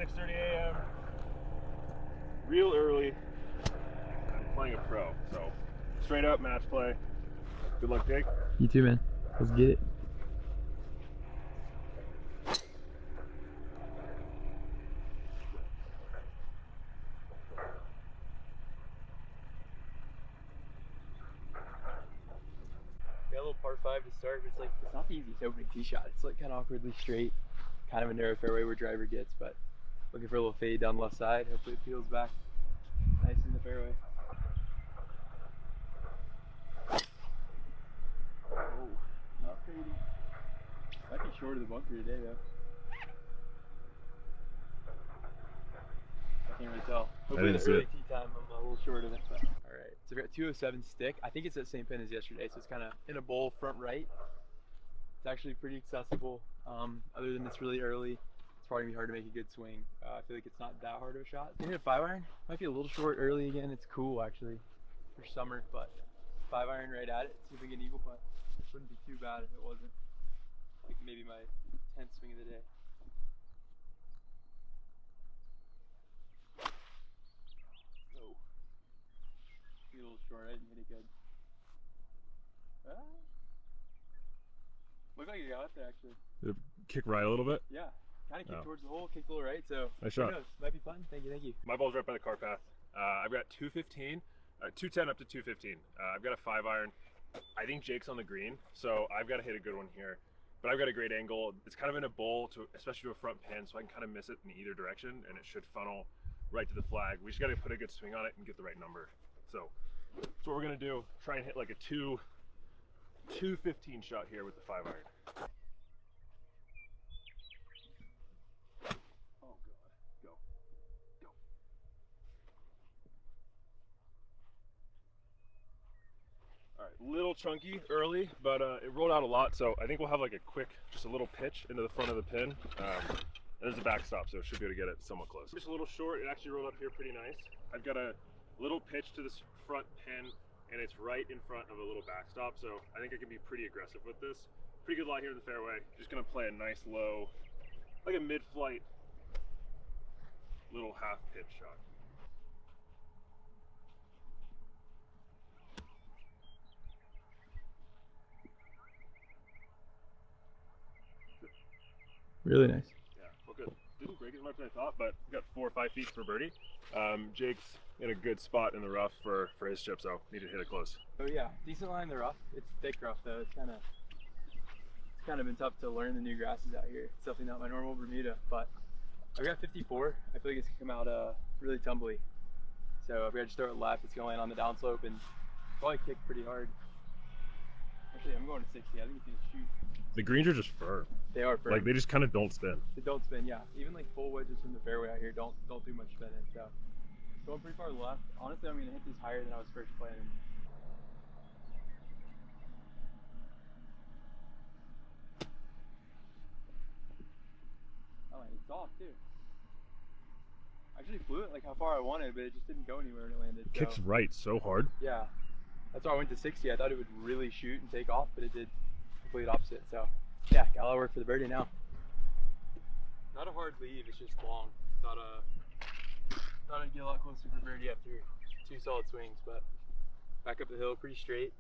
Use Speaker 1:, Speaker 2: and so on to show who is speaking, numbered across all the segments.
Speaker 1: 6:30 a.m. Real early. I'm playing a pro, so straight up match play. Good luck, Jake.
Speaker 2: You too, man. Let's get it. Got a little par 5 to start, but it's not the easiest opening tee shot. It's like kind of awkwardly straight, kind of a narrow fairway where driver gets, but looking for a little fade down the left side. Hopefully it peels back nice in the fairway. Oh, not fading. Might be short of the bunker today though. I can't really tell. Hopefully the early tee time I'm a little short of it. But. Alright, so we got 207 stick. I think it's at the same pin as yesterday, so it's kind of in a bowl front right. It's actually pretty accessible. Other than it's really early, it's probably gonna be hard to make a good swing. I feel like it's not that hard of a shot. Gonna hit a 5-iron. Might be a little short early again. It's cool actually for summer, but 5-iron right at it. See if we get an eagle putt. Wouldn't be too bad if it wasn't. Like maybe my 10th swing of the day. Oh, a little short. I didn't hit it good. Looked like it got up there actually.
Speaker 1: Did it kick right a little bit?
Speaker 2: Yeah, kind of kicked towards the hole, kicked a little right, so
Speaker 1: nice shot.
Speaker 2: Who knows? Might be fun. Thank you, thank you.
Speaker 1: My ball's right by the car path. I've got 215, 210 up to 215. I've got a 5-iron. I think Jake's on the green, so I've got to hit a good one here. But I've got a great angle. It's kind of in a bowl, especially to a front pin, so I can kind of miss it in either direction, and it should funnel right to the flag. We just got to put a good swing on it and get the right number. So that's what we're gonna do. Try and hit like a 215 shot here with the 5-iron. Oh god, go. All right, little chunky early, but it rolled out a lot, so I think we'll have like a quick, just a little pitch into the front of the pin. And there's a backstop, so it should be able to get it somewhat close. Just a little short, it actually rolled up here pretty nice. I've got a little pitch to this front pin, and it's right in front of a little backstop, so I think I can be pretty aggressive with this. Pretty good lie here in the fairway. Just gonna play a nice low, like a mid-flight, little half pitch shot.
Speaker 2: Really nice.
Speaker 1: Yeah, well good. Didn't break as much as I thought, but we got 4 or 5 feet for birdie. Jake's in a good spot in the rough for his chip, so need to hit it close.
Speaker 2: Oh yeah, decent line in the rough. It's thick rough though. It's kind of been tough to learn the new grasses out here. It's definitely not my normal Bermuda, but I've got 54. I feel like it's gonna come out really tumbly. So I've got to just throw it left. It's gonna land on the downslope and probably kick pretty hard. Actually, I'm going to 60. I think it's gonna shoot.
Speaker 1: The greens are just firm.
Speaker 2: They are firm.
Speaker 1: Like they just kind of don't spin.
Speaker 2: They don't spin, yeah. Even like full wedges from the fairway out here don't do much spinning. So going pretty far left. Honestly, I'm gonna hit this higher than I was first planning. Oh, it's off too. I actually flew it like how far I wanted, but it just didn't go anywhere when it landed.
Speaker 1: It kicks right so hard.
Speaker 2: Yeah, that's why I went to 60. I thought it would really shoot and take off, but it did complete opposite. So yeah, got a lot of work for the birdie now. Not a hard lead, it's just long. Thought I'd get a lot closer for birdie after 2 solid swings, but back up the hill pretty straight.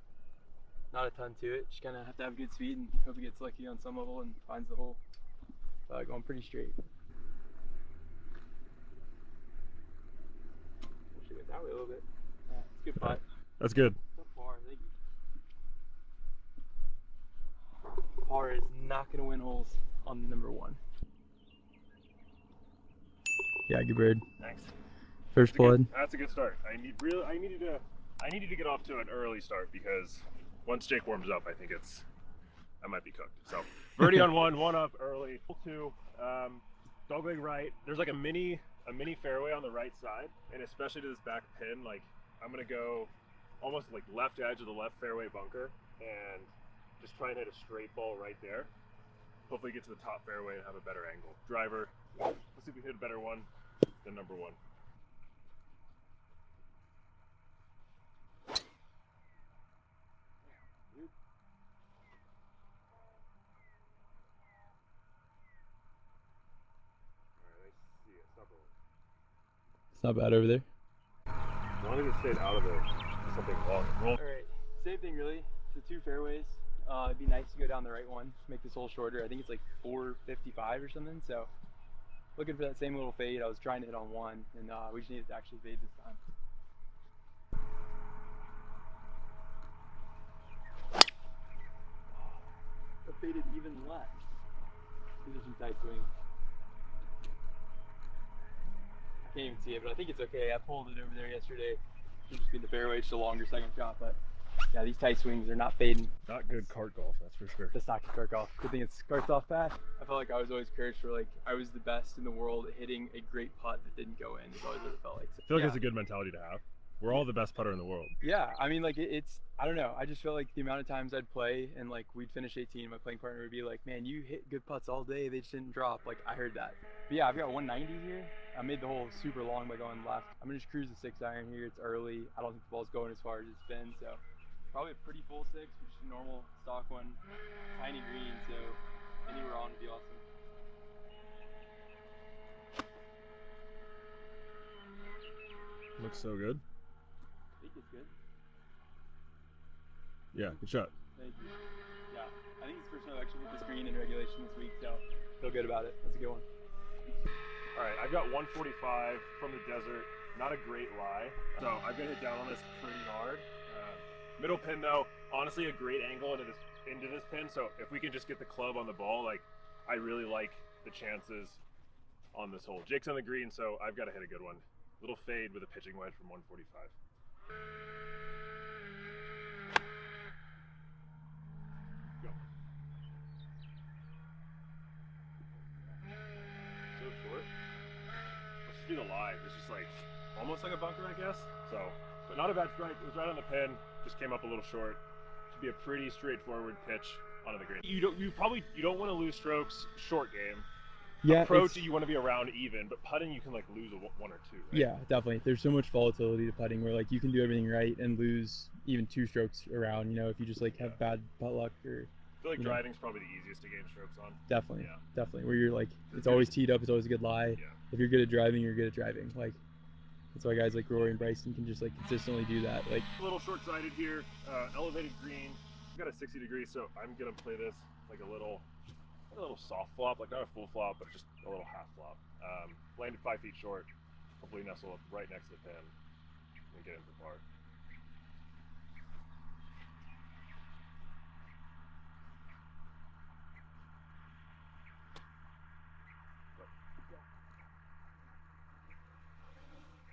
Speaker 2: Not a ton to it. Just kind of have to have good speed and hope it gets lucky on some level and finds the hole. Going pretty straight. Should get that way a little bit. Yeah, it's a good putt.
Speaker 1: That's good.
Speaker 2: So far, thank you. Par is not going to win holes on number 1. Yeah, good bird.
Speaker 1: Thanks.
Speaker 2: First blood.
Speaker 1: That's a good start. I needed to get off to an early start because once Jake warms up, I think I might be cooked. So birdie on 1 up early. 2, dogleg right. There's like a mini fairway on the right side, and especially to this back pin, like I'm gonna go almost like left edge of the left fairway bunker and just try and hit a straight ball right there. Hopefully get to the top fairway and have a better angle. Driver, let's see if we hit a better one than number 1.
Speaker 2: It's not bad over there.
Speaker 1: As long as it stayed out of something long.
Speaker 2: All right, same thing really. The two fairways. It'd be nice to go down the right one, make this hole shorter. I think it's like 455 or something. So looking for that same little fade. I was trying to hit on one, and we just needed to actually fade this time. It faded even less. These are some tight swings. I can't even see it, but I think it's okay. I pulled it over there yesterday. Should just be in the fairway, just a longer second shot, but yeah, these tight swings are not fading.
Speaker 1: Not good cart golf, that's for sure.
Speaker 2: That's not good cart golf. Good thing it starts off fast. I felt like I was always cursed for like I was the best in the world at hitting a great putt that didn't go in. Is always what it felt like. So,
Speaker 1: I feel like it's a good mentality to have. We're all the best putter in the world.
Speaker 2: Yeah, I mean, like it's I don't know. I just felt like the amount of times I'd play and like we'd finish 18, my playing partner would be like, "Man, you hit good putts all day. They just didn't drop." Like I heard that. But yeah, I've got 190 here. I made the hole super long by going left. I'm gonna just cruise the 6-iron here. It's early. I don't think the ball's going as far as it's been, so probably a pretty full 6, which is a normal stock one. Tiny green, so anywhere on would be awesome.
Speaker 1: Looks so good.
Speaker 2: I think it's good.
Speaker 1: Yeah, good shot.
Speaker 2: Thank you. Yeah, I think it's the first time I've actually hit this green in regulation this week, so feel good about it. That's a good one.
Speaker 1: All right, I've got 145 from the desert. Not a great lie. So I've got to hit down on this pretty hard. Middle pin though, honestly a great angle into this pin. So if we can just get the club on the ball, like I really like the chances on this hole. Jake's on the green, so I've got to hit a good one. Little fade with a pitching wedge from 145. Go. So short. Let's just do the lie. It's just like almost like a bunker, I guess. So, but not a bad strike. It was right on the pin. Just came up a little short. Should be a pretty straightforward pitch onto the green. You don't want to lose strokes short game.
Speaker 2: Yeah,
Speaker 1: approach you want to be around even, but putting you can like lose one or two. Right?
Speaker 2: Yeah, definitely. There's so much volatility to putting where like you can do everything right and lose even 2 strokes around. You know, if you just like have bad putt luck or.
Speaker 1: I feel like driving's probably the easiest to gain strokes on.
Speaker 2: Definitely,
Speaker 1: yeah.
Speaker 2: Definitely. Where you're like, it's always teed up. It's always a good lie.
Speaker 1: Yeah.
Speaker 2: If you're good at driving, you're good at driving. Like that's why guys like Rory and Bryson can just like consistently do that. Like
Speaker 1: a little short-sighted here, elevated green. We've got a 60 degree, so I'm gonna play this like a little soft flop, like not a full flop, but just a little half flop. Landed 5 feet short. Hopefully nestle up right next to the pin and get in for par.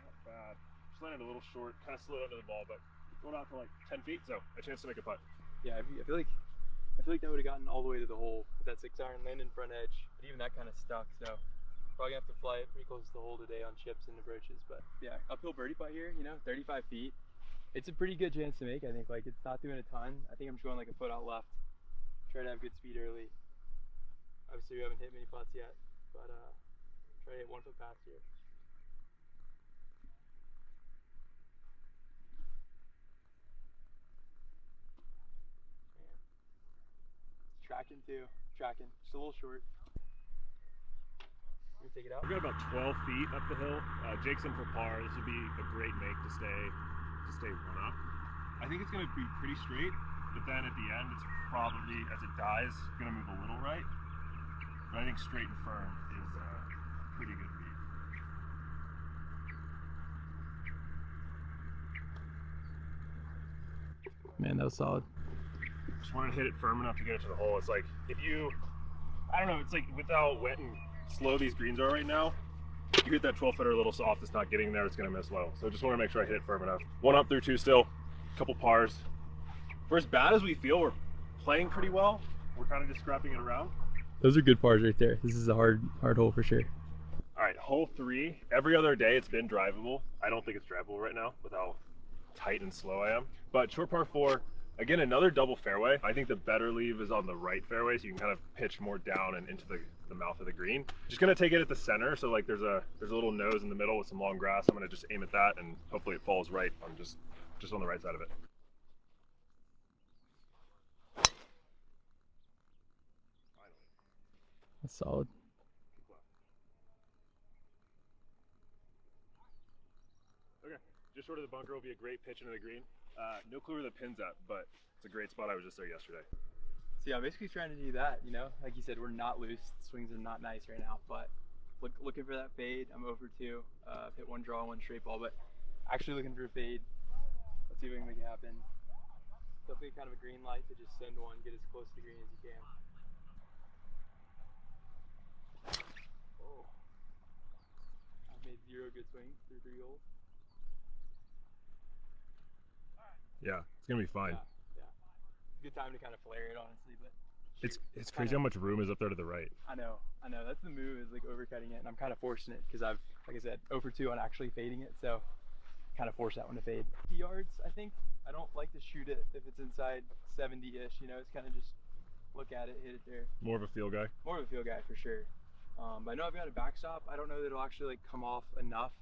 Speaker 1: Not bad. Just landed a little short, kind of slid under the ball, but going out to like 10 feet, so a chance to make a putt.
Speaker 2: Yeah, I feel like that would have gotten all the way to the hole with that 6-iron landing front edge, but even that kind of stuck. So probably gonna have to fly it pretty close to the hole today on chips and approaches. But yeah, uphill birdie putt here, you know, 35 feet. It's a pretty good chance to make. I think like it's not doing a ton. I think I'm just going like a foot out left. Try to have good speed early. Obviously we haven't hit many putts yet, but try to hit 1 foot past here. Tracking too. Tracking. Just a little short. Let me take it out.
Speaker 1: We've got about 12 feet up the hill. Jake's in for par. This would be a great make to stay one up. I think it's going to be pretty straight, but then at the end, it's probably, as it dies, going to move a little right. But I think straight and firm is a pretty good read.
Speaker 2: Man, that was solid.
Speaker 1: Just wanted to hit it firm enough to get it to the hole. It's like, if you, I don't know, it's like with how wet and slow these greens are right now, you hit that 12-footer a little soft, it's not getting there, it's going to miss low. So just want to make sure I hit it firm enough. 1 up through 2 still, a couple pars. For as bad as we feel, we're playing pretty well. We're kind of just scrapping it around.
Speaker 2: Those are good pars right there. This is a hard hole for sure.
Speaker 1: All right, hole 3. Every other day it's been drivable. I don't think it's drivable right now with how tight and slow I am. But short par 4, again, another double fairway. I think the better leave is on the right fairway, so you can kind of pitch more down and into the mouth of the green. Just gonna take it at the center, so like there's a little nose in the middle with some long grass. I'm gonna just aim at that, and hopefully it falls right on just on the right side of it.
Speaker 2: That's solid.
Speaker 1: just short of the bunker will be a great pitch into the green. No clue where the pin's at, but it's a great spot. I was just there yesterday.
Speaker 2: So yeah, I'm basically trying to do that, you know? Like you said, we're not loose. The swings are not nice right now, but looking for that fade. I'm over 2. I've hit 1 draw, 1 straight ball, but actually looking for a fade. Let's see if we can make it happen. Definitely kind of a green light to just send one, get as close to the green as you can. Oh. I've made 0 good swings through 3 holes.
Speaker 1: Yeah, it's gonna be fine.
Speaker 2: Yeah. Good time to kind of flare it, honestly, but
Speaker 1: it's crazy how much room is up there to the right.
Speaker 2: I know. That's the move, is like overcutting it, and I'm kind of forcing it because I've, like I said, 0 for 2 on actually fading it, so kind of force that one to fade. 50 yards, I think. I don't like to shoot it if it's inside 70-ish, you know, it's kind of just look at it, hit it there.
Speaker 1: More of a feel guy? More
Speaker 2: of a feel guy for sure. But I know I've got a backstop. I don't know that it'll actually like come off enough,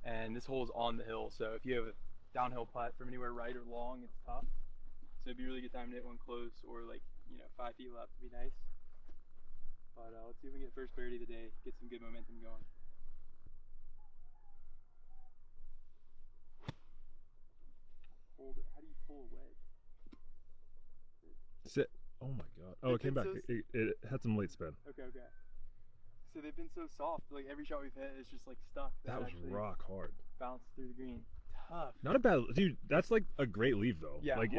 Speaker 2: and this hole is on the hill, so if you have a downhill putt from anywhere right or long, it's tough. So it'd be a really good time to hit one close, or like, you know, 5 feet left would be nice. But let's see if we can get first birdie of the day, get some good momentum going. Hold it. How do you pull a wedge?
Speaker 1: Sit. Oh my god. Oh, it came back. It had some late spin.
Speaker 2: Okay. So they've been so soft. Like every shot we've hit is just like stuck.
Speaker 1: That was rock hard.
Speaker 2: Bounced through the green. Tough.
Speaker 1: Not a bad, dude. That's like a great leave though.
Speaker 2: Yeah.
Speaker 1: Like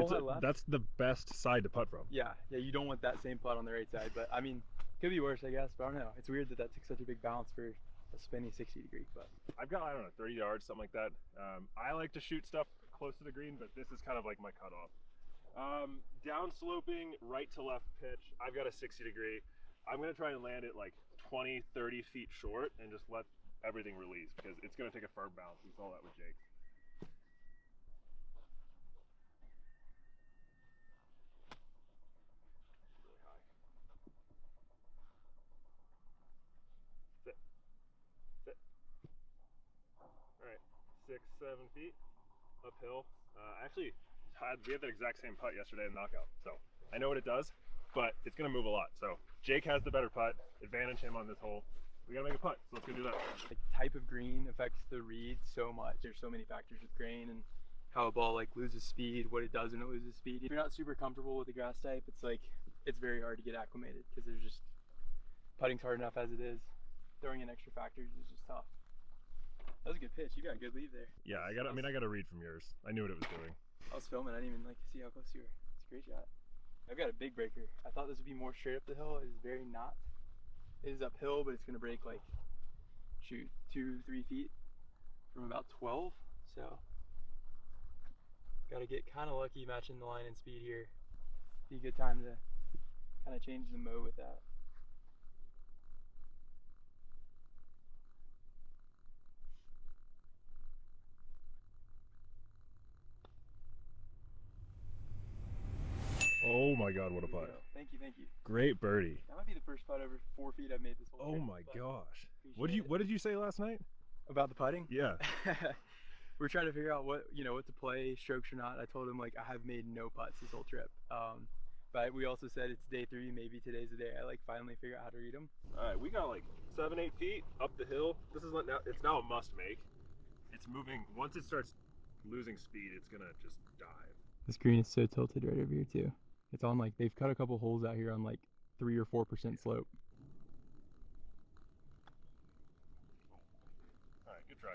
Speaker 1: that's the best side to putt from.
Speaker 2: Yeah. You don't want that same putt on the right side, but I mean, could be worse, I guess. But I don't know. It's weird that took such a big bounce for a spinny 60-degree. But
Speaker 1: I've got, I don't know, 30 yards, something like that. I like to shoot stuff close to the green, but this is kind of like my cutoff. Down sloping, right to left pitch. I've got a 60-degree. I'm gonna try and land it like 20, 30 feet short and just let everything release because it's gonna take a firm bounce. We saw that with Jake. Really high. Sit. Sit. All right, 6, 7 feet uphill. Actually, we had that exact same putt yesterday in knockout, so I know what it does, but it's gonna move a lot. So Jake has the better putt, advantage him on this hole. We gotta make a putt, so let's go do that.
Speaker 2: Like type of green affects the read so much. There's so many factors with grain and how a ball like loses speed, what it does when it loses speed. If you're not super comfortable with the grass type, it's like it's very hard to get acclimated because there's just putting's hard enough as it is. Throwing in extra factors is just tough. That was a good pitch. You got a good lead there.
Speaker 1: Yeah, I got a read from yours. I knew what it was doing.
Speaker 2: I was filming. I didn't even like see how close you were. It's a great shot. I've got a big breaker. I thought this would be more straight up the hill. It is very not. It is uphill, but it's gonna break like, shoot, 2-3 feet from about 12. So, gotta get kind of lucky matching the line and speed here. Be a good time to kind of change the mode with that.
Speaker 1: Oh my god, what a putt.
Speaker 2: Thank you.
Speaker 1: Great birdie.
Speaker 2: That might be the first putt over 4 feet I've made this whole
Speaker 1: trip. Oh my gosh. What did you say last night?
Speaker 2: About the putting?
Speaker 1: Yeah.
Speaker 2: We're trying to figure out what to play, strokes or not. I told him like I have made no putts this whole trip. But we also said it's day 3, maybe today's the day I like finally figure out how to read them.
Speaker 1: All right, we got like 7-8 feet up the hill. This is it's now a must make. It's moving. Once it starts losing speed, it's gonna just dive.
Speaker 2: This green is so tilted right over here too. It's on like, they've cut a couple holes out here on like 3 or 4% slope.
Speaker 1: All right, good try.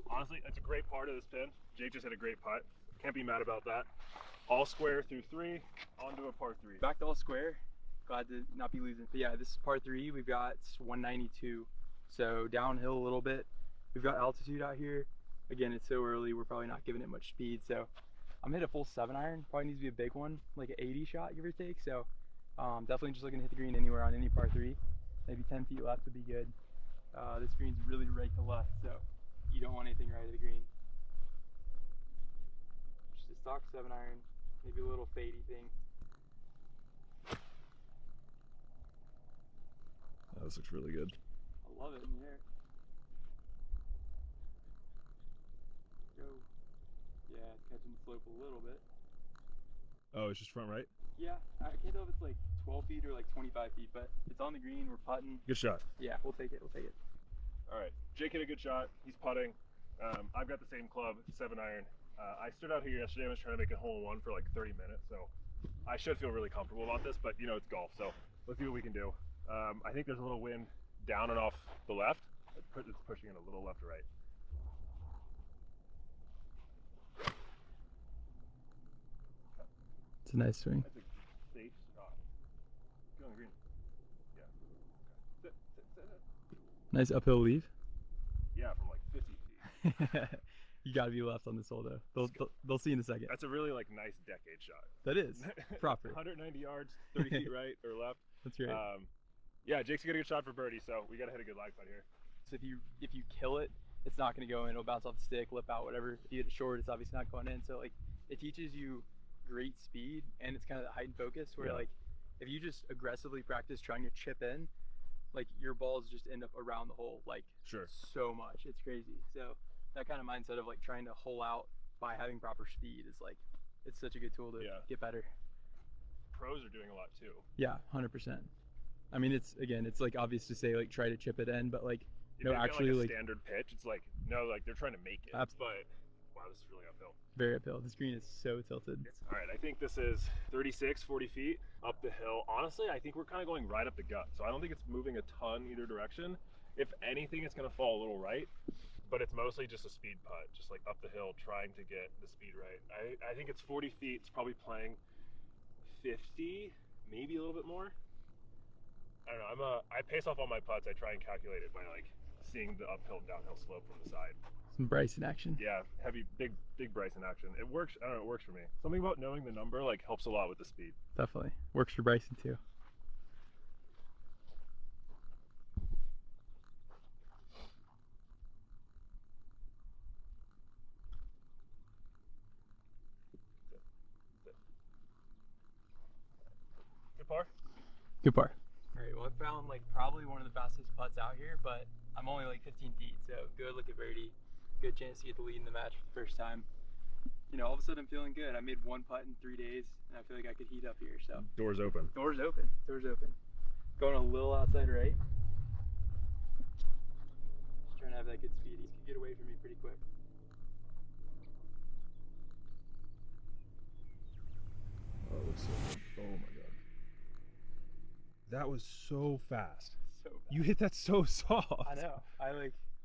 Speaker 1: Honestly, it's a great part of this pin. Jake just hit a great putt. Can't be mad about that. All square through 3, onto a par 3.
Speaker 2: Back to all square. Glad to not be losing. But yeah, this is par 3. We've got 192. So downhill a little bit. We've got altitude out here. Again, it's so early, we're probably not giving it much speed. So I'm hit a full 7-iron. Probably needs to be a big one, like an 80 shot, give or take. So definitely just looking to hit the green anywhere on any par 3. Maybe 10 feet left would be good. This green's really right to left, so you don't want anything right of the green. Just a stock 7-iron, maybe a little fadey thing.
Speaker 1: Oh, this looks really good.
Speaker 2: I love it in the air. Go. Yeah, it's catching the slope a little bit.
Speaker 1: Oh, it's just front right?
Speaker 2: Yeah, I can't tell if it's like 12 feet or like 25 feet, but it's on the green, we're putting.
Speaker 1: Good shot.
Speaker 2: Yeah, we'll take it.
Speaker 1: All right, Jake hit a good shot. He's putting. I've got the same club, 7-iron. I stood out here yesterday. I was trying to make a hole-in-one for like 30 minutes, so I should feel really comfortable about this. But you know, it's golf, so let's see what we can do. I think there's a little wind down and off the left. It's pushing it a little left to right.
Speaker 2: It's a nice swing.
Speaker 1: That's a safe shot. Get on the green. Yeah. Okay. Sit.
Speaker 2: Nice uphill leave.
Speaker 1: Yeah, from like 50 feet.
Speaker 2: You gotta be left on this hole though. They'll see in a second.
Speaker 1: That's a really like nice decade shot.
Speaker 2: That is proper.
Speaker 1: 190 yards, 30 feet right or left.
Speaker 2: That's great.
Speaker 1: Yeah, Jake's got a good shot for birdie, so we gotta hit a good lag putt here.
Speaker 2: So if you kill it, it's not gonna go in. It'll bounce off the stick, lip out, whatever. If you hit it short, it's obviously not going in. So like it teaches you great speed, and it's kind of the heightened focus where like if you just aggressively practice trying to chip in, like your balls just end up around the hole like so much. It's crazy. So that kind of mindset of like trying to hole out by having proper speed is like, it's such a good tool to get better.
Speaker 1: Pros are doing a lot too.
Speaker 2: Yeah, 100%. I mean, it's like obvious to say like try to chip it in, but like no, actually like
Speaker 1: standard pitch. It's like no, like they're trying to make it. But wow, this is really uphill.
Speaker 2: Very uphill. This green is so tilted.
Speaker 1: All right, I think this is 36, 40 feet up the hill. Honestly, I think we're kind of going right up the gut, so I don't think it's moving a ton either direction. If anything, it's going to fall a little right, but it's mostly just a speed putt, just like up the hill, trying to get the speed right. I think it's 40 feet. It's probably playing 50, maybe a little bit more. I don't know. I pace off all my putts. I try and calculate it by like seeing the uphill and downhill slope from the side.
Speaker 2: Some Bryson action.
Speaker 1: Yeah, heavy, big Bryson action. It works. I don't know. It works for me. Something about knowing the number like helps a lot with the speed.
Speaker 2: Definitely works for Bryson too.
Speaker 1: Good par.
Speaker 2: Good par. All right. Well, I found like probably one of the fastest putts out here, but I'm only like 15 feet, so good look at birdie. Good chance to get the lead in the match for the first time. You know, all of a sudden I'm feeling good. I made one putt in 3 days, and I feel like I could heat up here. So
Speaker 1: Doors open.
Speaker 2: Doors open. Doors open. Going a little outside right. Just trying to have that good speed. He could get away from me pretty quick.
Speaker 1: Oh, it looks so good. Oh my god. That was so fast.
Speaker 2: So fast.
Speaker 1: You hit that so soft.
Speaker 2: I know.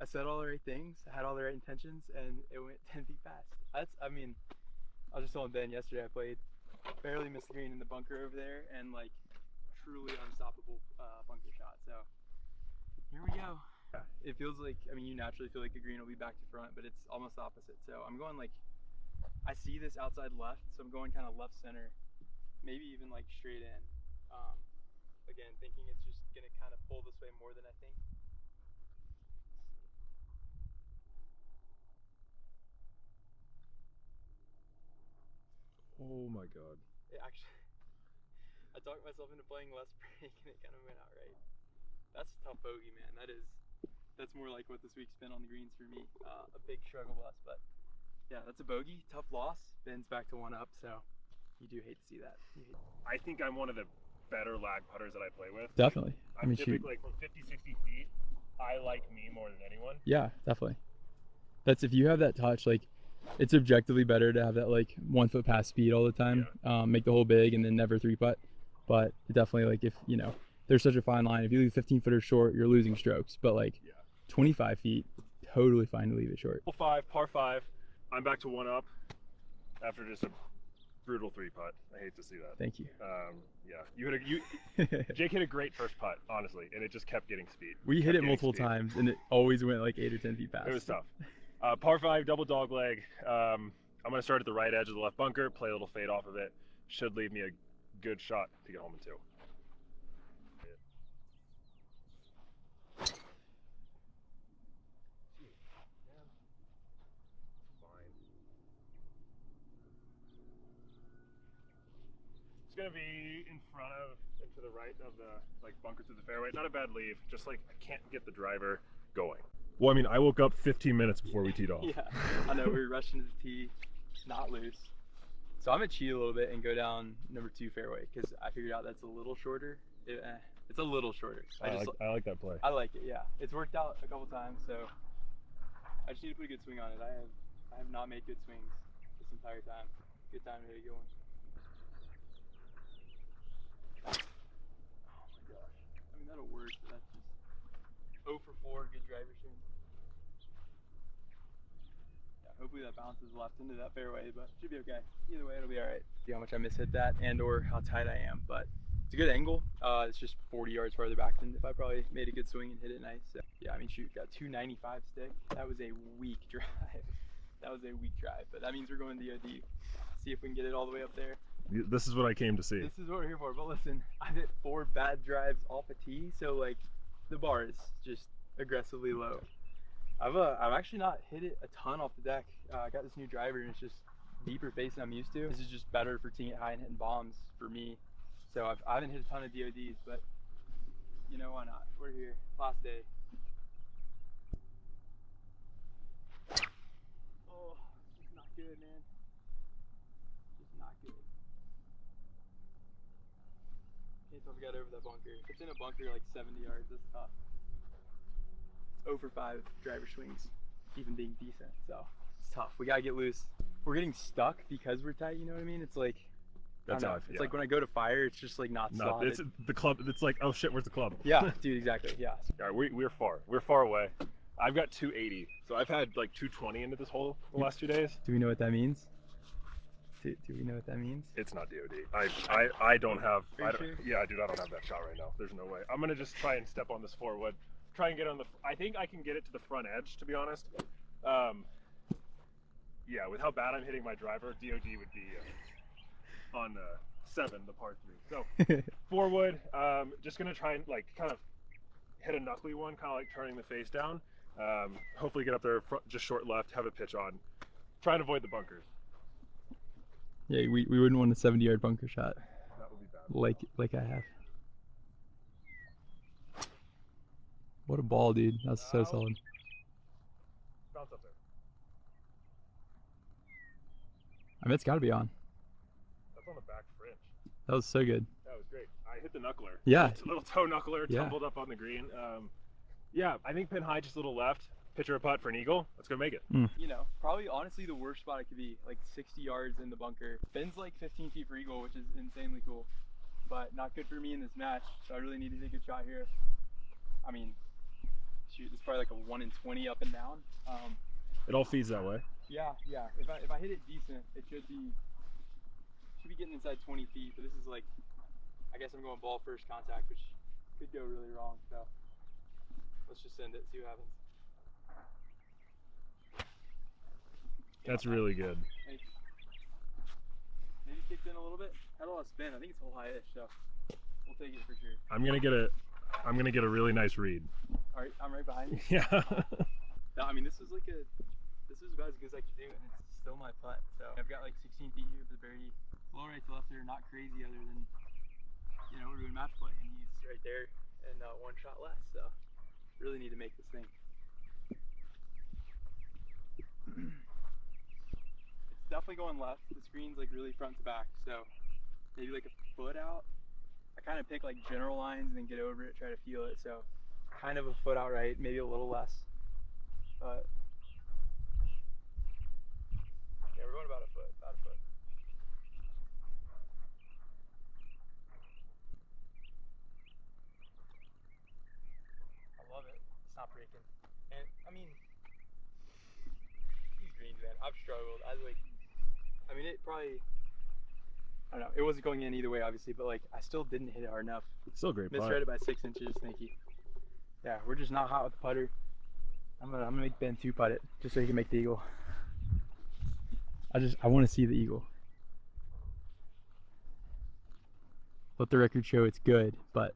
Speaker 2: I said all the right things, I had all the right intentions, and it went 10 feet fast. I mean, I was just telling Ben yesterday, I played, barely missed the green in the bunker over there, and like, truly unstoppable bunker shot. So, here we go. Yeah. It feels like, I mean, you naturally feel like the green will be back to front, but it's almost opposite. So I'm going like, I see this outside left, so I'm going kind of left center, maybe even like straight in. Again, thinking it's just gonna kind of pull this way more than I think.
Speaker 1: Oh my god.
Speaker 2: It actually, I talked myself into playing less break and it kind of went out right. That's a tough bogey, man. That's more like what this week's been on the greens for me. A big struggle bus, but yeah, that's a bogey. Tough loss. Ben's back to 1 up, so you do hate to see that.
Speaker 1: I think I'm one of the better lag putters that I play with.
Speaker 2: Definitely.
Speaker 1: I'm typically like from 50, 60 feet. I like me more than anyone.
Speaker 2: Yeah, definitely. That's if you have that touch, like it's objectively better to have that like 1 foot past speed all the time, make the hole big and then never 3-putt. But definitely like if, you know, there's such a fine line. If you leave 15 footers short, you're losing strokes. But like 25 feet, totally fine to leave it short.
Speaker 1: Hole 5, par 5. I'm back to 1 up after just a brutal 3-putt. I hate to see that.
Speaker 2: Thank you.
Speaker 1: Jake hit a great first putt, honestly, and it just kept getting speed.
Speaker 2: We hit it multiple times, and it always went like 8 or 10 feet past.
Speaker 1: It was tough. Par 5, double dog leg. I'm going to start at the right edge of the left bunker, play a little fade off of it. Should leave me a good shot to get home in 2. It's going to be in front of and to the right of the like bunker through the fairway. Not a bad leave, just like I can't get the driver going. Well, I mean, I woke up 15 minutes before we teed off.
Speaker 2: Yeah, I know, we were rushing to the tee, not loose. So I'm going to cheat a little bit and go down number 2 fairway because I figured out that's a little shorter. It's a little shorter.
Speaker 1: I like that play.
Speaker 2: I like it. Yeah, it's worked out a couple times, so I just need to put a good swing on it. I have not made good swings this entire time. Good time to hit a good one. Oh my gosh. I mean, that'll work, but that's just 0 for 4, good driver swing. Yeah, hopefully that bounces left into that fairway, but it should be okay. Either way, it'll be all right. See how much I mishit that and or how tight I am, but it's a good angle. It's just 40 yards farther back than if I probably made a good swing and hit it nice. So, yeah, I mean, shoot, got 295 stick. That was a weak drive. That was a weak drive, but that means we're going DOD. See if we can get it all the way up there.
Speaker 1: This is what I came to see.
Speaker 2: This is what we're here for. But listen, I've hit 4 bad drives off a tee, so like the bar is just aggressively low. I've actually not hit it a ton off the deck. I got this new driver and it's just deeper face than I'm used to. This is just better for teeing it high and hitting bombs for me. So I haven't hit a ton of DODs, but you know, why not? We're here, last day. Oh, it's not good, man. It's not good. Can't tell if I got over that bunker. If it's in a bunker like 70 yards, that's tough. It's 0 for 5 driver swings, even being decent, so it's tough. We gotta get loose. We're getting stuck because we're tight, you know what I mean? It's like,
Speaker 1: That's how I feel.
Speaker 2: It's like when I go to fire, it's just like not solid.
Speaker 1: It's the club. It's like, oh shit, where's the club?
Speaker 2: Yeah, dude, exactly. Yeah.
Speaker 1: All right, we're far. We're far away. I've got 280, so I've had like 220 into this hole the last 2 days.
Speaker 2: Do we know what that means? Do we know what that means?
Speaker 1: It's not DOD. I don't have.
Speaker 2: Are you sure?
Speaker 1: Yeah, dude, I don't have that shot right now. There's no way. I'm gonna just try and step on this 4-wood. Try and get on the. I think I can get it to the front edge, to be honest. Yeah, with how bad I'm hitting my driver, DOD would be on 7, the par 3. So 4-wood. Just gonna try and like kind of hit a knuckly one, kind of like turning the face down. Hopefully get up there just short left, have a pitch on. Try and avoid the bunkers.
Speaker 2: Yeah, we wouldn't want a 70-yard bunker shot.
Speaker 1: That would be bad.
Speaker 2: Like I have. What a ball, dude. That's so solid.
Speaker 1: Bounce up there.
Speaker 2: I mean, it's got to be on.
Speaker 1: That's on the back fringe.
Speaker 2: That was so good.
Speaker 1: That was great. I hit the knuckler.
Speaker 2: Yeah.
Speaker 1: It's a little toe knuckler,
Speaker 2: Yeah.
Speaker 1: tumbled up on the green. Yeah, I think pin high, just a little left. Pitcher a putt for an eagle. Let's go make it.
Speaker 2: You know, probably honestly the worst spot it could be, like 60 yards in the bunker. Ben's like 15 feet for eagle, which is insanely cool, but not good for me in this match. So I really need to take a shot here. I mean, shoot, it's probably like a 1 in 20 up and down.
Speaker 1: It all feeds that way.
Speaker 2: Yeah. If I hit it decent, it should be getting inside 20 feet. But this is like, I guess I'm going ball first contact, which could go really wrong. So let's just send it, see what happens.
Speaker 1: That's really good.
Speaker 2: Maybe kicked in a little bit. Had a lot of spin. I think it's a little high-ish, so we'll take it for sure.
Speaker 1: I'm gonna get a really nice read.
Speaker 2: All right, I'm right behind you.
Speaker 1: Yeah.
Speaker 2: No, I mean, this is about as good as I could do, and it's still my putt. So I've got like 16 feet here, but very low right to left there, not crazy other than, you know, we're doing match play, and he's right there and 1 shot less. So really need to make this thing. It's definitely going left. The screen's like really front to back, so maybe like a foot out. I kind of pick like general lines and then get over it, try to feel it. So kind of a foot out right, maybe a little less. But yeah, we're going about a foot. I love it. It's not breaking. And I mean, these greens, man, I've struggled. I mean, it probably, I don't know, it wasn't going in either way, obviously, but like, I still didn't hit it hard enough.
Speaker 1: Still a great putt.
Speaker 2: Misread it by 6 inches, thank you. Yeah, we're just not hot with the putter. I'm gonna make Ben 2-putt it, just so he can make the eagle. I want to see the eagle. Let the record show it's good, but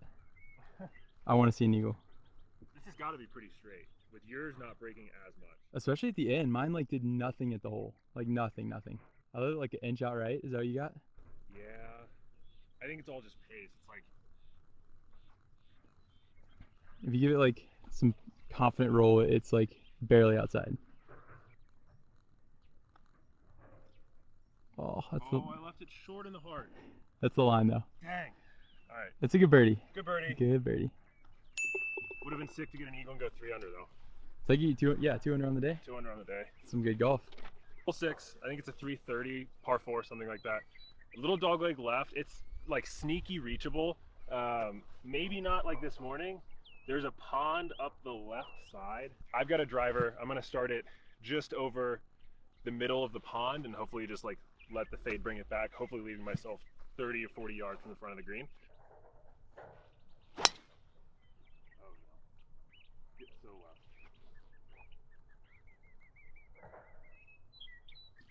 Speaker 2: I want to see an eagle.
Speaker 1: This has got to be pretty straight, with yours not breaking as much.
Speaker 2: Especially at the end, mine like did nothing at the hole, like nothing. I let it like an inch out right. Is that what you got?
Speaker 1: Yeah, I think it's all just pace. It's like,
Speaker 2: if you give it like some confident roll, it's like barely outside. Oh,
Speaker 1: I left it short in the heart.
Speaker 2: That's the line though.
Speaker 1: Dang. right.
Speaker 2: That's a good birdie.
Speaker 1: Good birdie.
Speaker 2: Good birdie.
Speaker 1: Would have been sick to get an eagle and go 3 under though.
Speaker 2: It's like you 2 under on the day.
Speaker 1: 2 under on the day.
Speaker 2: Some good golf.
Speaker 1: Hole 6. I think it's a 330 par 4, something like that. A little dogleg left. It's like sneaky reachable. Maybe not like this morning. There's a pond up the left side. I've got a driver. I'm gonna start it just over the middle of the pond and hopefully just like let the fade bring it back. Hopefully leaving myself 30 or 40 yards from the front of the green. Oh no. Get so left.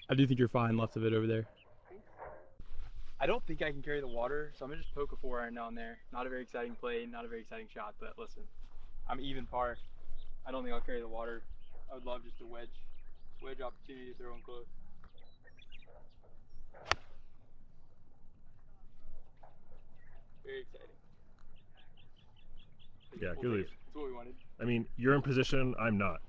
Speaker 2: I do think you're fine left of it over there. I don't think I can carry the water, so I'm gonna just poke a 4-iron down there. Not a very exciting play, not a very exciting shot, but listen, I'm even par. I don't think I'll carry the water. I would love just a wedge opportunity to throw in close. Very exciting.
Speaker 1: Yeah,
Speaker 2: We'll
Speaker 1: good lead.
Speaker 2: That's what we wanted.
Speaker 1: I mean, you're in position, I'm not.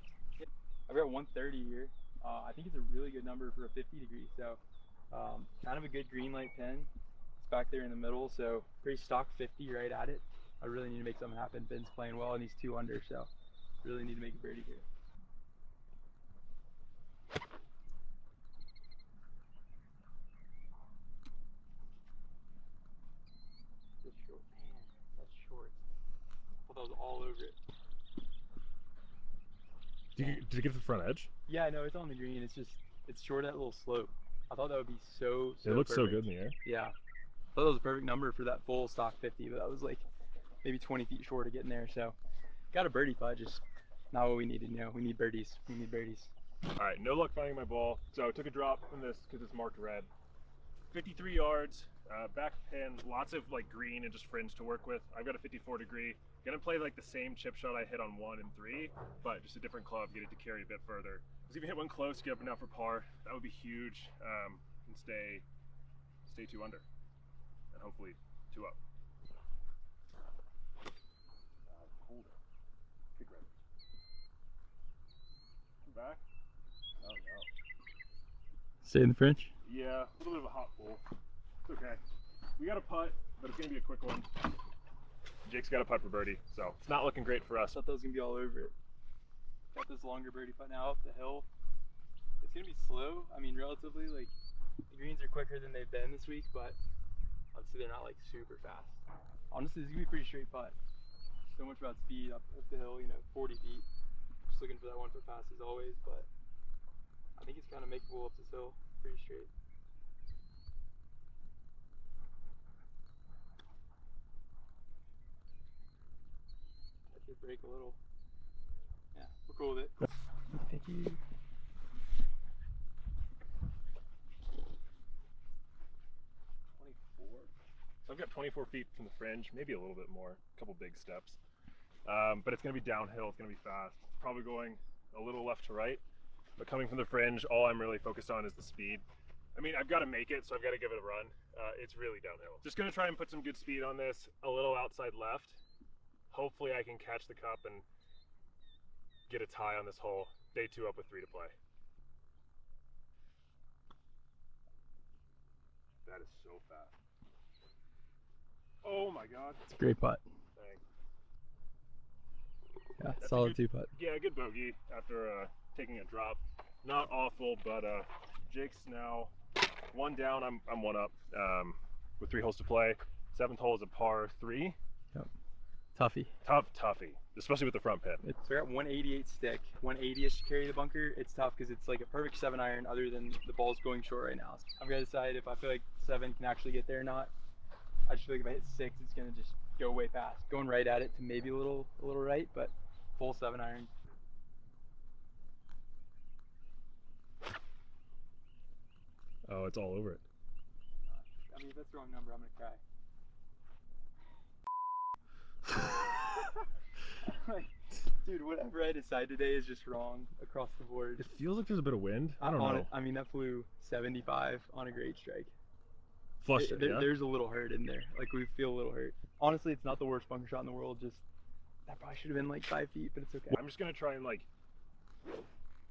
Speaker 2: I've got 130 here. I think it's a really good number for a 50 degree. So kind of a good green light pin. It's back there in the middle, so pretty stock 50 right at it. I really need to make something happen. Ben's playing well and he's 2 under, so really need to make a birdie here. That's short. Man, that's short. I thought that was all over it.
Speaker 1: Did you get to the front edge?
Speaker 2: Yeah, no, it's on the green. It's short at a little slope. I thought that would be so
Speaker 1: It looks so
Speaker 2: perfect.
Speaker 1: good in the air.
Speaker 2: Yeah. I thought that was a perfect number for that full stock 50, but that was like maybe 20 feet short of getting there. So got a birdie putt, just not what we needed. You know, we need birdies. We need birdies.
Speaker 1: All right, no luck finding my ball. So I took a drop from this because it's marked red. 53 yards, back pin, lots of like green and just fringe to work with. I've got a 54 degree. Gonna play like the same chip shot I hit on 1 and 3, but just a different club, get it to carry a bit further. Let's even hit one close, get up and down for par. That would be huge, and stay 2 under, and hopefully 2 up. Hold it. Kick right. Back. Oh no.
Speaker 2: Stay in the French.
Speaker 1: Yeah, a little bit of a hot pull. It's okay. We got a putt, but it's gonna be a quick one. Jake's got a putt for birdie, so it's not looking great for us.
Speaker 2: I thought that was gonna be all over it. Got this longer birdie putt now up the hill. It's gonna be slow. I mean, relatively, like the greens are quicker than they've been this week, but obviously they're not like super fast. Honestly, this is gonna be a pretty straight putt. So much about speed up the hill, you know, 40 feet. Just looking for that 1 foot pass as always, but I think it's kind of makeable up this hill, pretty straight. I could break a little. Yeah, we're cool with it. Thank you.
Speaker 1: 24. So I've got 24 feet from the fringe, maybe a little bit more, a couple big steps. But it's gonna be downhill, it's gonna be fast. Probably going a little left to right, but coming from the fringe, all I'm really focused on is the speed. I mean, I've got to make it, so I've got to give it a run. It's really downhill. Just gonna try and put some good speed on this, a little outside left. Hopefully I can catch the cup and get a tie on this hole. Day 2 up with 3 to play. That is so fast. Oh my god.
Speaker 2: It's a great putt.
Speaker 1: Thanks.
Speaker 2: Yeah,
Speaker 1: That's
Speaker 2: solid
Speaker 1: a good,
Speaker 2: 2 putt.
Speaker 1: Yeah, good bogey after taking a drop. Not awful, but Jake's now 1 down. I'm 1 up with 3 holes to play. 7th hole is a par 3.
Speaker 2: Yep. Toughie.
Speaker 1: Toughie, especially with the front pin.
Speaker 2: So we're at 188 stick, 180ish to carry the bunker. It's tough because it's like a perfect 7-iron other than the ball's going short right now. So I've got to decide if I feel like 7 can actually get there or not. I just feel like if I hit 6, it's gonna just go way past. Going right at it to maybe a little right, but full 7-iron.
Speaker 1: Oh, it's all over it.
Speaker 2: I mean, if that's the wrong number, I'm gonna cry. Like, dude, whatever I decide today is just wrong across the board.
Speaker 1: It feels like there's a bit of wind. I don't know.
Speaker 2: I mean, that flew 75 on a great strike.
Speaker 1: Flushed it, yeah?
Speaker 2: There's a little hurt in there. Like, we feel a little hurt. Honestly, it's not the worst bunker shot in the world. Just, that probably should have been like 5 feet, but it's okay.
Speaker 1: I'm just gonna try and like,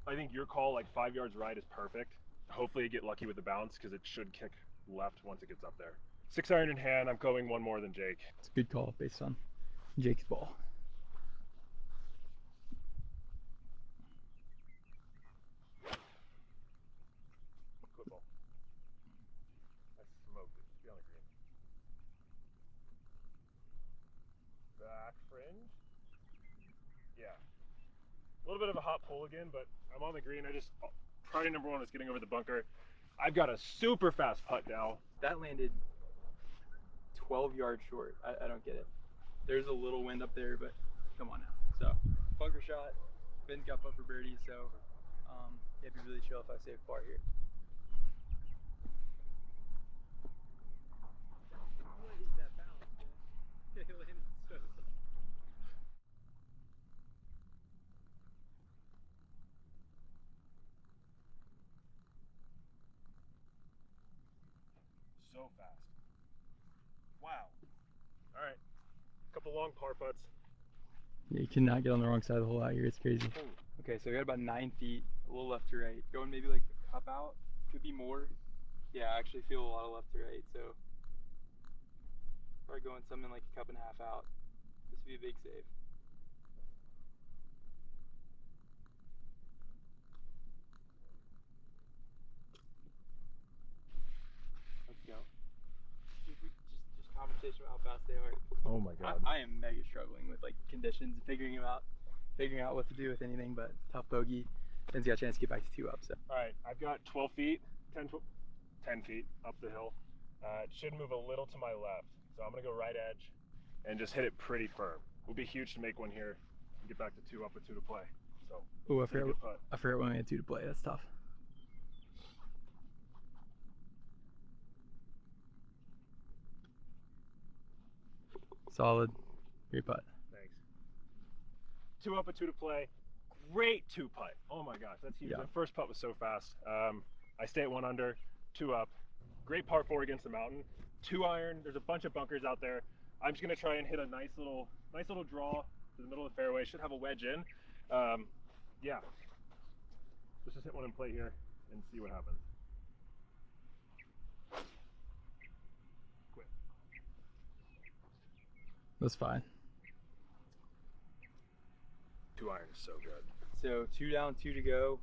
Speaker 1: I think your call like 5 yards right is perfect. Hopefully you get lucky with the bounce because it should kick left once it gets up there. 6 iron in hand. I'm going one more than Jake.
Speaker 2: It's a good call based on Jake's ball.
Speaker 1: Good ball. I smoked it. Be on the green. Back fringe. Yeah. A little bit of a hot pull again, but I'm on the green. Priority number one was getting over the bunker. I've got a super fast putt now.
Speaker 2: That landed 12 yards short. I don't get it. There's a little wind up there, but come on now. So, bunker shot. Ben's got putt for birdie, so it'd be really chill if I save par here. What is that bounce, man? It landed so soft.
Speaker 1: So fast. Wow. All right. Couple long par putts.
Speaker 2: Yeah, you cannot get on the wrong side of the hole out here. It's crazy. Okay, so we got about 9 feet, a little left to right. Going maybe like a cup out. Could be more. Yeah, I actually feel a lot of left to right, so probably going something like a cup and a half out. This would be a big save. Let's go. Just conversation about how fast they are.
Speaker 1: Oh my God.
Speaker 2: I am mega struggling with like conditions and figuring out what to do with anything, but tough bogey. Ben's got a chance to get back to 2 up. So.
Speaker 1: All right, I've got 12 feet, 10 feet up the hill. It should move a little to my left, so I'm gonna go right edge and just hit it pretty firm. It would be huge to make one here and get back to 2 up with 2 to play. So.
Speaker 2: Ooh, I forgot when we had 2 to play. That's tough. Solid. Great putt.
Speaker 1: Thanks. 2 up with 2 to play. Great 2 putt. Oh my gosh, that's huge.
Speaker 2: Yeah.
Speaker 1: The first putt was so fast. I stay at 1 under, 2 up. Great par 4 against the mountain. 2 iron. There's a bunch of bunkers out there. I'm just gonna try and hit a nice little draw to the middle of the fairway. Should have a wedge in. Yeah. Let's just hit one in play here and see what happens. Quit.
Speaker 2: That's fine.
Speaker 1: 2 iron is so good.
Speaker 2: So 2 down, 2 to go.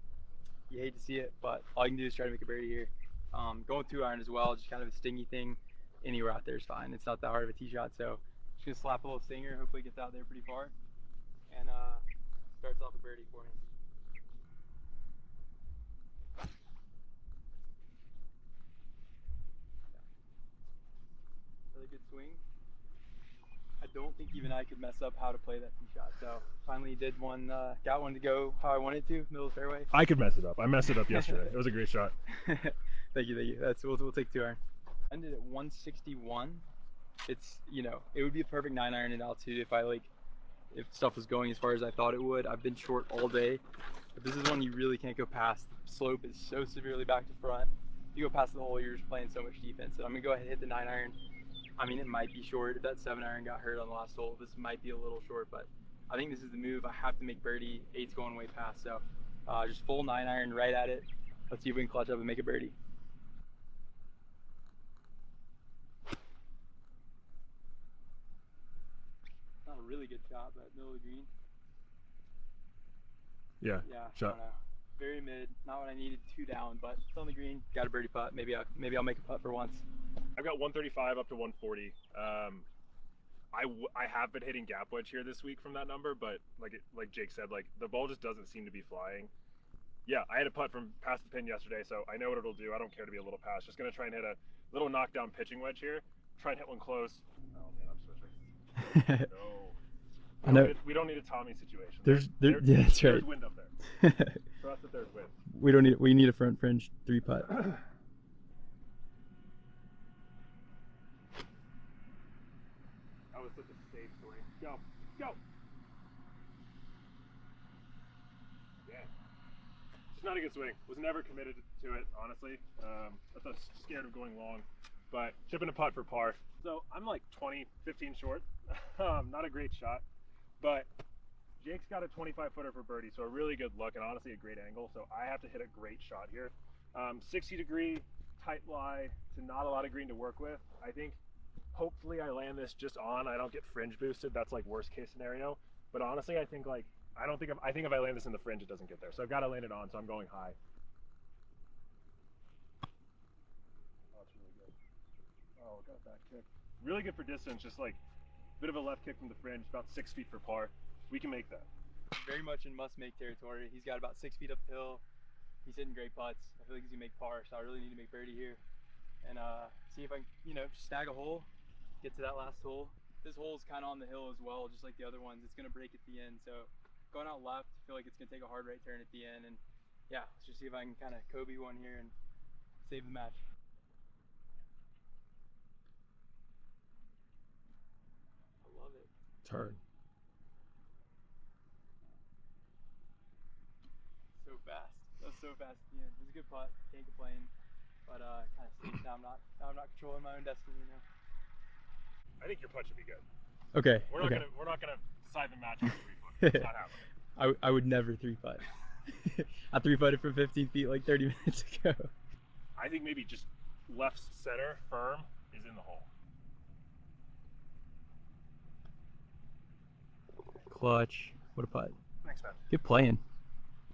Speaker 2: You hate to see it, but all you can do is try to make a birdie here. Going 2 iron as well, just kind of a stingy thing. Anywhere out there is fine. It's not that hard of a tee shot, so just gonna slap a little stinger. Hopefully it gets out there pretty far, and starts off a birdie for me. Really good swing. I don't think even I could mess up how to play that tee shot. So finally did one, got one to go how I wanted to, middle of the fairway.
Speaker 1: I could mess it up. I messed it up yesterday. It was a great shot.
Speaker 2: Thank you. We'll take 2 iron. Ended at 161. It's, it would be a perfect 9 iron at altitude if stuff was going as far as I thought it would. I've been short all day, but this is one you really can't go past. The slope is so severely back to front. If you go past the hole, you're just playing so much defense. So I'm gonna go ahead and hit the 9 iron. I mean, it might be short. If that 7 iron got hurt on the last hole, this might be a little short, but I think this is the move. I have to make birdie. 8's going way past, so just full 9 iron right at it. Let's see if we can clutch up and make a birdie. Not a really good shot, but middle of the green.
Speaker 1: Yeah. Shot.
Speaker 2: I don't know. Very mid. Not what I needed. 2 down, but it's on the green. Got a birdie putt. Maybe I'll make a putt for once.
Speaker 1: I've got 135 up to 140. I have been hitting gap wedge here this week from that number, but like Jake said, the ball just doesn't seem to be flying. Yeah, I had a putt from past the pin yesterday, so I know what it'll do. I don't care to be a little past. Just gonna try and hit a little knockdown pitching wedge here. Try and hit one close. Oh man, I'm switching. No.
Speaker 2: I know.
Speaker 1: We don't need a Tommy situation.
Speaker 2: Yeah, that's right.
Speaker 1: There's wind up there. Trust that there's wind.
Speaker 2: We need a front fringe 3 putt.
Speaker 1: That was such a safe swing. Go. Yeah. It's not a good swing. Was never committed to it, honestly. I was scared of going long, but chipping a putt for par. So I'm like 15 short. Not a great shot, but Jake's got a 25-footer for birdie, so a really good look and honestly a great angle. So I have to hit a great shot here. 60-degree, tight lie, to not a lot of green to work with. I think hopefully I land this just on. I don't get fringe boosted. That's like worst case scenario. But honestly, I think like I think if I land this in the fringe, it doesn't get there. So I've got to land it on. So I'm going high. Oh, it's really good. Oh, got that kick. Really good for distance. Just like a bit of a left kick from the fringe, about 6 feet for par. We can make that.
Speaker 2: Very much in must-make territory. He's got about 6 feet uphill. He's hitting great putts. I feel like he's gonna make par, so I really need to make birdie here, and see if I can, snag a hole, get to that last hole. This hole is kind of on the hill as well, just like the other ones. It's gonna break at the end, so going out left, I feel like it's gonna take a hard right turn at the end, and yeah, let's just see if I can kind of Kobe one here and save the match. I love it.
Speaker 1: Turn.
Speaker 2: So fast. That was so fast at the end. It was a good putt. Can't complain. But kind of stinks now. I'm not controlling my own destiny.
Speaker 1: I think your putt should be good.
Speaker 2: Okay.
Speaker 1: We're not gonna decide the match on 3 foot. It's not happening.
Speaker 2: I would never 3-putt. I 3-putted from 15 feet like 30 minutes ago.
Speaker 1: I think maybe just left center firm is in the hole.
Speaker 2: Clutch. What a putt.
Speaker 1: Thanks, man.
Speaker 2: Good playing.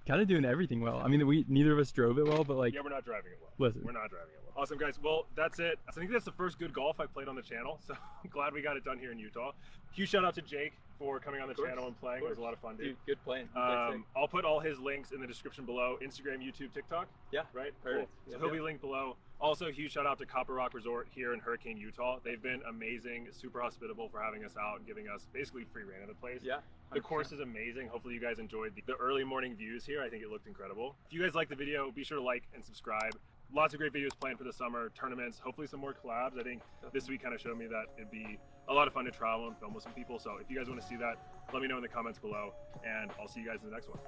Speaker 2: Kind of doing everything well. I mean, neither of us drove it well, but like.
Speaker 1: Yeah, we're not driving it well.
Speaker 2: Listen.
Speaker 1: We're not driving it well. Awesome, guys. Well, that's it. I think that's the first good golf I played on the channel, so I'm glad we got it done here in Utah. Huge shout out to Jake for coming on the channel and playing. It was a lot of fun, dude.
Speaker 2: Good playing.
Speaker 1: I'll put all his links in the description below. Instagram, YouTube, TikTok.
Speaker 2: Yeah.
Speaker 1: Right?
Speaker 2: Perfect.
Speaker 1: Cool. So he'll be linked below. Also, huge shout out to Copper Rock Resort here in Hurricane, Utah. They've been amazing, super hospitable for having us out and giving us basically free reign of the place.
Speaker 2: Yeah. 100%.
Speaker 1: The course is amazing. Hopefully you guys enjoyed the early morning views here. I think it looked incredible. If you guys liked the video, be sure to like and subscribe. Lots of great videos planned for the summer, tournaments, hopefully some more collabs. I think this week kind of showed me that it'd be a lot of fun to travel and film with some people. So if you guys want to see that, let me know in the comments below, and I'll see you guys in the next one.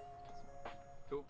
Speaker 2: Cool.